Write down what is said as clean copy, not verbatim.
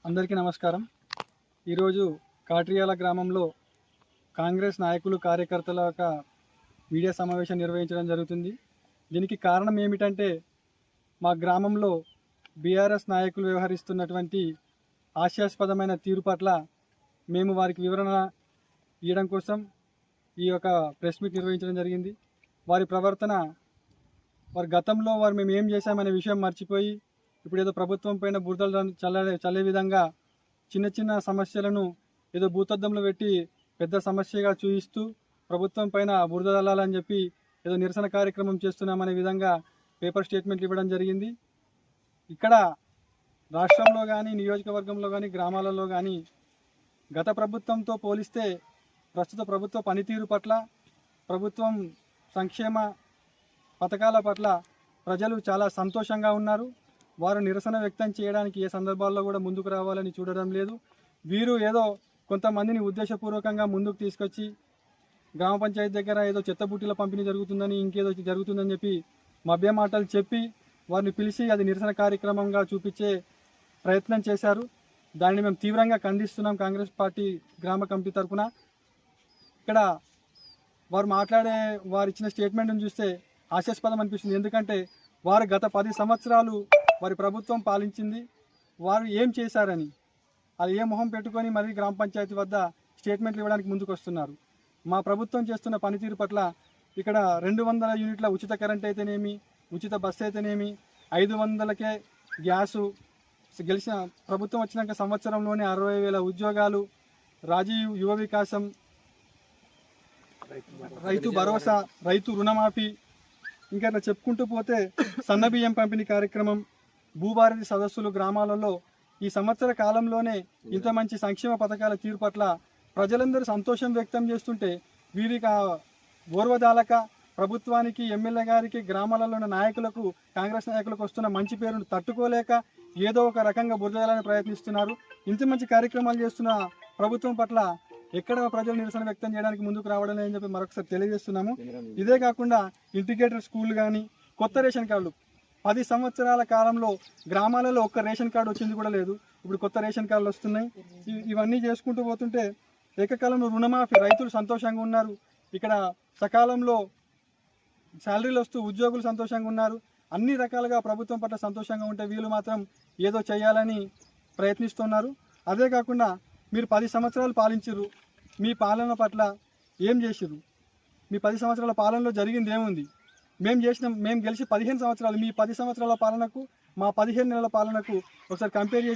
అందరికీ నమస్కారం. ఈరోజు కాట్రియాల గ్రామంలో కాంగ్రెస్ నాయకులు కార్యకర్తల యొక్క మీడియా సమావేశం నిర్వహించడం జరుగుతుంది. దీనికి కారణం ఏమిటంటే మా గ్రామంలో బీఆర్ఎస్ నాయకులు వ్యవహరిస్తున్నటువంటి హాస్యాస్పదమైన తీరు పట్ల మేము వారికి వివరణ ఇవ్వడం కోసం ఈ యొక్క ప్రెస్ మీట్ నిర్వహించడం జరిగింది. వారి ప్రవర్తన, వారి గతంలో మేము ఏం చేశామనే విషయం మర్చిపోయి ఇప్పుడు ఏదో ప్రభుత్వం పైన బురదలు చల్లే విధంగా చిన్న చిన్న సమస్యలను ఏదో భూతద్దంలో పెట్టి పెద్ద సమస్యగా చూపిస్తూ ప్రభుత్వం పైన బురద చల్లాలని చెప్పి ఏదో నిరసన కార్యక్రమం చేస్తున్నామనే విధంగా పేపర్ స్టేట్మెంట్లు ఇవ్వడం జరిగింది. ఇక్కడ రాష్ట్రంలో కానీ, నియోజకవర్గంలో కానీ, గ్రామాలలో కానీ గత ప్రభుత్వంతో పోలిస్తే ప్రస్తుత ప్రభుత్వ పనితీరు పట్ల, ప్రభుత్వం సంక్షేమ పథకాల పట్ల ప్రజలు చాలా సంతోషంగా ఉన్నారు. వారు నిరసన వ్యక్తం చేయడానికి ఏ సందర్భాల్లో కూడా ముందుకు రావాలని చూడడం లేదు. వీరు ఏదో కొంతమందిని ఉద్దేశపూర్వకంగా ముందుకు తీసుకొచ్చి గ్రామ పంచాయతీ దగ్గర ఏదో చెత్తబుట్టిల పంపిణీ జరుగుతుందని, ఇంకేదో జరుగుతుందని చెప్పి మభ్య మాటలు చెప్పి వారిని పిలిచి అది నిరసన కార్యక్రమంగా చూపించే ప్రయత్నం చేశారు. దానిని మేము తీవ్రంగా ఖండిస్తున్నాం. కాంగ్రెస్ పార్టీ గ్రామ కమిటీ తరఫున ఇక్కడ వారు ఇచ్చిన స్టేట్మెంట్ను చూస్తే హాస్యాస్పదం అనిపిస్తుంది. ఎందుకంటే వారు గత 10 సంవత్సరాలు వారి ప్రభుత్వం పాలించింది. వారు ఏం చేశారని అది ఏ మొహం పెట్టుకొని మరి గ్రామ పంచాయతీ వద్ద స్టేట్మెంట్లు ఇవ్వడానికి ముందుకు వస్తున్నారు. మా ప్రభుత్వం చేస్తున్న పనితీరు పట్ల ఇక్కడ 200 యూనిట్ల ఉచిత కరెంట్ అయితేనేమి, ఉచిత బస్సు అయితేనేమి, 500కే గ్యాసు, గెలిచిన ప్రభుత్వం వచ్చినాక సంవత్సరంలోనే 60,000 ఉద్యోగాలు, రాజీవ్ యువ వికాసం, రైతు భరోసా, రైతు రుణమాఫీ, ఇంకా ఇట్లా చెప్పుకుంటూ పోతే సన్నబియ్యం పంపిణీ కార్యక్రమం, భూభారతి సదస్సులు గ్రామాలలో ఈ సంవత్సర కాలంలోనే ఇంత మంచి సంక్షేమ పథకాల తీరు పట్ల ప్రజలందరూ సంతోషం వ్యక్తం చేస్తుంటే వీరికి ఓర్వదాలక ప్రభుత్వానికి, ఎమ్మెల్యే గారికి, గ్రామాలలో ఉన్న నాయకులకు, కాంగ్రెస్ నాయకులకు వస్తున్న మంచి పేరును తట్టుకోలేక ఏదో ఒక రకంగా బురదలని ప్రయత్నిస్తున్నారు. ఇంత మంచి కార్యక్రమాలు చేస్తున్న ప్రభుత్వం పట్ల ఎక్కడ ప్రజలు నిరసన వ్యక్తం చేయడానికి ముందుకు రావడం లేదని చెప్పి మరొకసారి తెలియజేస్తున్నాము. ఇదే కాకుండా ఇంటిగ్రేటెడ్ స్కూల్ కానీ, కొత్త రేషన్ కార్డులు 10 సంవత్సరాల కాలంలో గ్రామాలలో ఒక్క రేషన్ కార్డు వచ్చింది కూడా లేదు. ఇప్పుడు కొత్త రేషన్ కార్డులు వస్తున్నాయి. ఇవన్నీ చేసుకుంటూ పోతుంటే ఏకకాలంలో రుణమాఫీ, రైతులు సంతోషంగా ఉన్నారు. ఇక్కడ సకాలంలో శాలరీలు వస్తూ ఉద్యోగులు సంతోషంగా ఉన్నారు. అన్ని రకాలుగా ప్రభుత్వం పట్ల సంతోషంగా ఉంటే వీళ్ళు మాత్రం ఏదో చేయాలని ప్రయత్నిస్తున్నారు. అదే కాకుండా మీరు 10 సంవత్సరాలు పాలించారు. మీ పాలన పట్ల ఏం చేసిర్రు? మీ 10 సంవత్సరాల పాలనలో జరిగింది ఏముంది? మేము గెలిచి 15 సంవత్సరాలు, మీ 10 సంవత్సరాల పాలనకు మా 15 నెలల పాలనకు ఒకసారి కంపేర్ చేసి